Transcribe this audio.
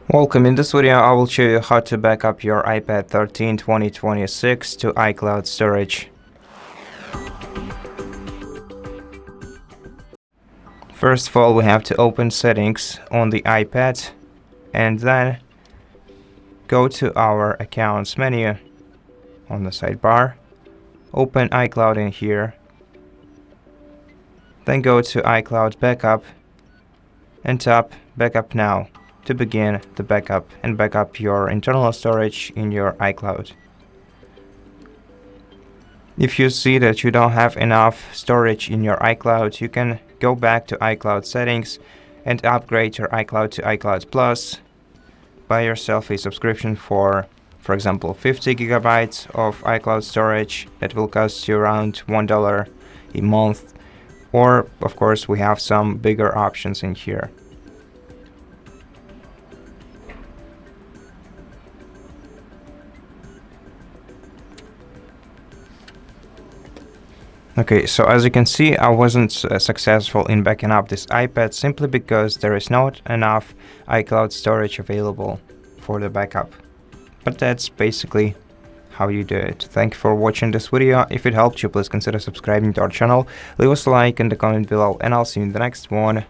Welcome. In this video I will show you how to back up your iPad 13 2026 to iCloud storage. First of all, we have to open settings on the iPad and then go to our accounts menu on the sidebar. Open iCloud in here. Then go to iCloud Backup and tap Backup Now to begin the backup and back up your internal storage in your iCloud. If you see that you don't have enough storage in your iCloud, you can go back to iCloud settings and upgrade your iCloud to iCloud Plus. Buy yourself a subscription for example, 50 gigabytes of iCloud storage that will cost you around $1 a month. Or, of course, we have some bigger options in here. Okay, so as you can see, I wasn't successful in backing up this iPad simply because there is not enough iCloud storage available for the backup. But that's basically how you do it. Thank you for watching this video. If it helped you, please consider subscribing to our channel, leave us a like in the comment below, and I'll see you in the next one.